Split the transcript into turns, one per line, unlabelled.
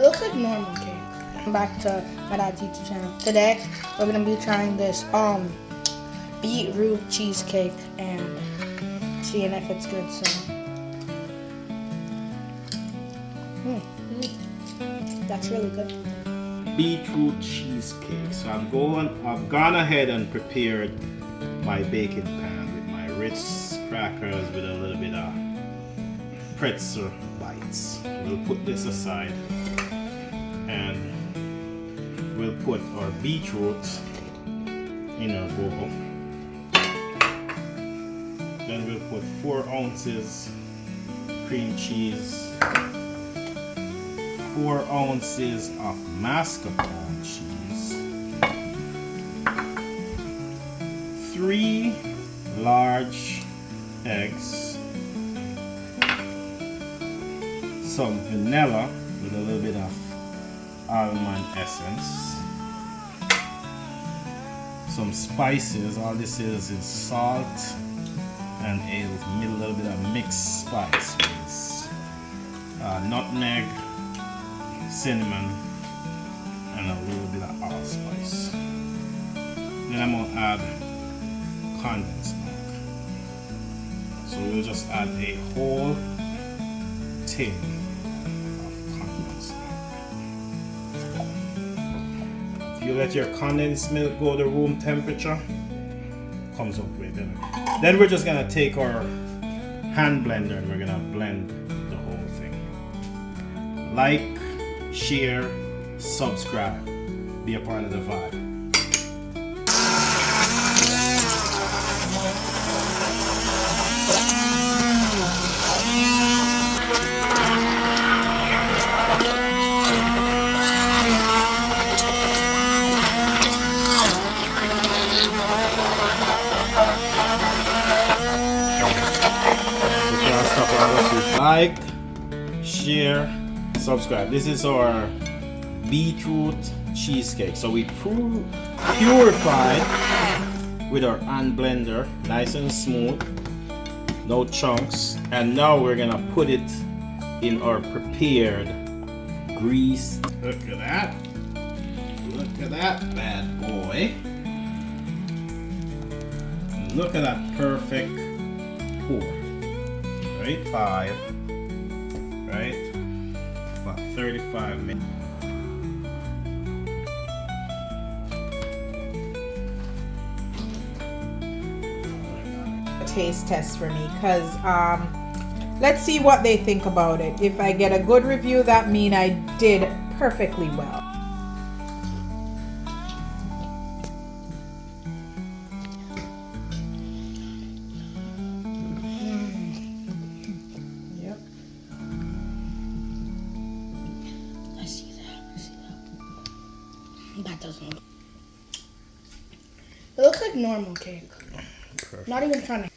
It looks like normal cake. I'm back to my dad's YouTube channel. Today, we're gonna be trying this beetroot cheesecake and seeing if it's good. So, that's really good.
Beetroot cheesecake. So I've gone ahead and prepared my baking pan with my Ritz crackers with a little bit of pretzel bites. We'll put this aside and we'll put our beetroot in our bowl. Then we'll put 4 ounces cream cheese, 4 ounces of mascarpone cheese, 3 large eggs, some vanilla with a little bit of almond essence, some spices. All this is salt and a little bit of mixed spices, nutmeg, cinnamon, and a little bit of allspice. Then I'm gonna add condensed milk. So we'll just add a whole tin of condensed milk. If you let your condensed milk go to room temperature, it comes out way better. Then we're just gonna take our hand blender and we're gonna blend the whole thing. Like, share, subscribe, be a part of the vibe. Like, share, subscribe. This is our beetroot cheesecake. So we purified with our hand blender, nice and smooth, no chunks. And now we're gonna put it in our prepared greased. Look at that. Look at that bad boy. And look at that perfect pour. Right? 5. Right? About 35 minutes.
Taste test for me, because let's see what they think about it. If I get a good review, that means I did perfectly well. Yep.
I see that. That doesn't look. It looks like normal cake.
Perfect.
Not even trying to